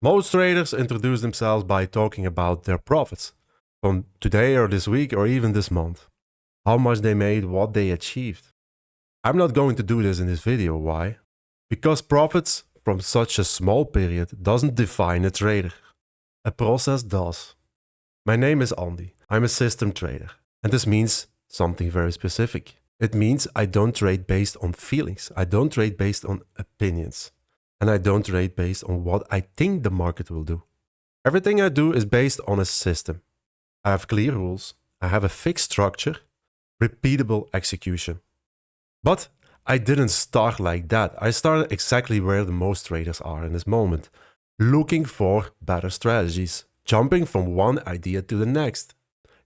Most traders introduce themselves by talking about their profits from today or this week or even this month. How much they made, what they achieved. I'm not going to do this in this video. Why? Because profits from such a small period doesn't define a trader. A process does. My name is Andy. I'm a system trader. And this means something very specific. It means I don't trade based on feelings. I don't trade based on opinions. And I don't trade based on what I think the market will do. Everything I do is based on a system. I have clear rules. I have a fixed structure, repeatable execution. But I didn't start like that. I started exactly where the most traders are in this moment, looking for better strategies, jumping from one idea to the next,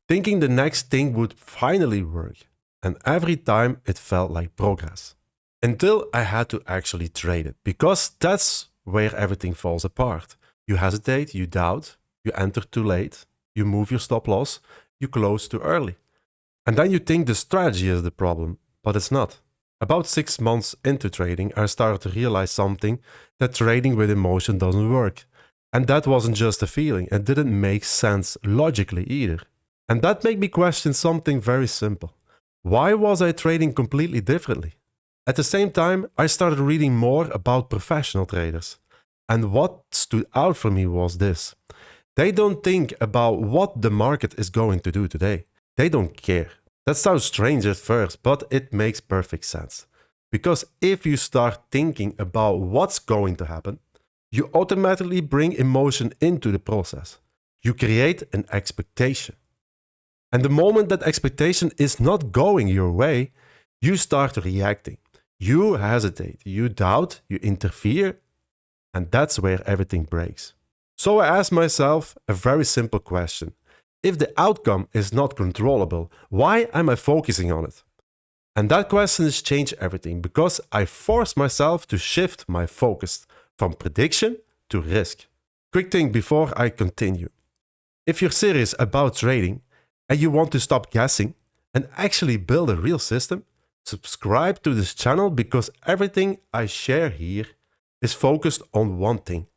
thinking the next thing would finally work. And every time it felt like progress. Until I had to actually trade it, because that's where everything falls apart. You hesitate, you doubt, you enter too late, you move your stop loss, you close too early. And then you think the strategy is the problem, but it's not. About 6 months into trading, I started to realize something, that trading with emotion doesn't work. And that wasn't just a feeling, it didn't make sense logically either. And that made me question something very simple. Why was I trading completely differently? At the same time, I started reading more about professional traders. And what stood out for me was this. They don't think about what the market is going to do today. They don't care. That sounds strange at first, but it makes perfect sense. Because if you start thinking about what's going to happen, you automatically bring emotion into the process. You create an expectation. And the moment that expectation is not going your way, you start reacting. You hesitate, you doubt, you interfere, and that's where everything breaks. So I asked myself a very simple question. If the outcome is not controllable, why am I focusing on it? And that question has changed everything because I forced myself to shift my focus from prediction to risk. Quick thing before I continue. If you're serious about trading and you want to stop guessing and actually build a real system, subscribe to this channel because everything I share here is focused on one thing: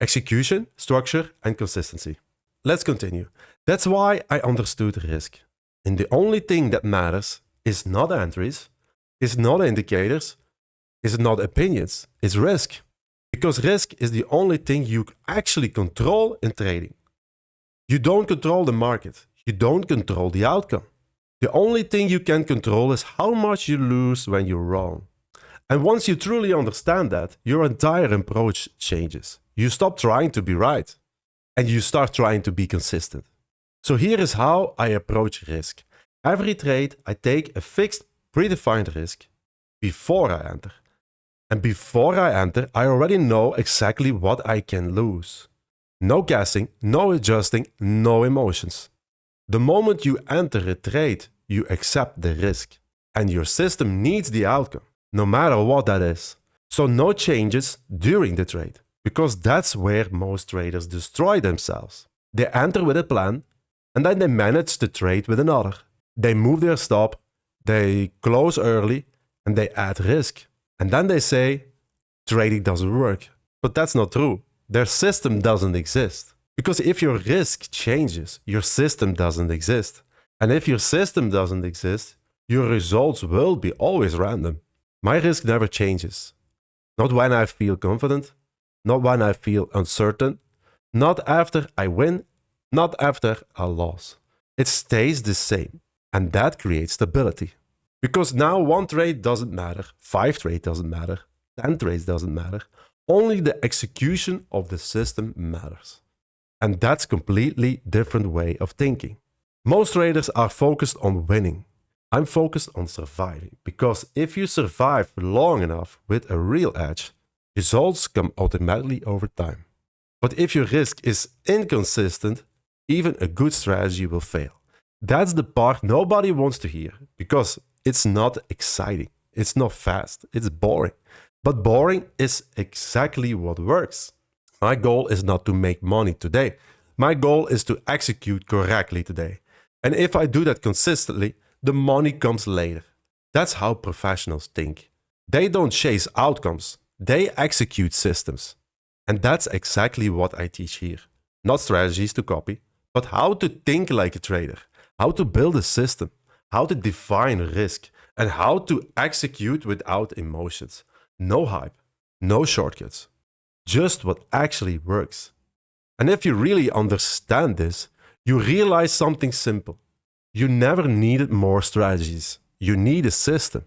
execution, structure, and consistency. Let's continue. That's why I understood risk. And the only thing that matters is not entries, is not indicators, is not opinions, it's risk. Because risk is the only thing you actually control in trading. You don't control the market. You don't control the outcome. The only thing you can control is how much you lose when you're wrong. And once you truly understand that, your entire approach changes. You stop trying to be right and you start trying to be consistent. So here is how I approach risk. Every trade, I take a fixed, predefined risk before I enter. And before I enter, I already know exactly what I can lose. No guessing, no adjusting, no emotions. The moment you enter a trade, you accept the risk. And your system needs the outcome, no matter what that is. So no changes during the trade, because that's where most traders destroy themselves. They enter with a plan, and then they manage the trade with another. They move their stop, they close early, and they add risk. And then they say, trading doesn't work. But that's not true. Their system doesn't exist. Because if your risk changes, your system doesn't exist. And if your system doesn't exist, your results will be always random. My risk never changes. Not when I feel confident, not when I feel uncertain, not after I win, not after I lose. It stays the same. And that creates stability. Because now 1 trade doesn't matter, 5 trades doesn't matter, 10 trades doesn't matter. Only the execution of the system matters. And that's a completely different way of thinking. Most traders are focused on winning. I'm focused on surviving. Because if you survive long enough with a real edge, results come automatically over time. But if your risk is inconsistent, even a good strategy will fail. That's the part nobody wants to hear, because it's not exciting, it's not fast, it's boring. But boring is exactly what works. My goal is not to make money today. My goal is to execute correctly today. And if I do that consistently, the money comes later. That's how professionals think. They don't chase outcomes, they execute systems. And that's exactly what I teach here. Not strategies to copy, but how to think like a trader, how to build a system, how to define risk, and how to execute without emotions. No hype, no shortcuts, just what actually works. And if you really understand this, you realize something simple. You never needed more strategies. You need a system.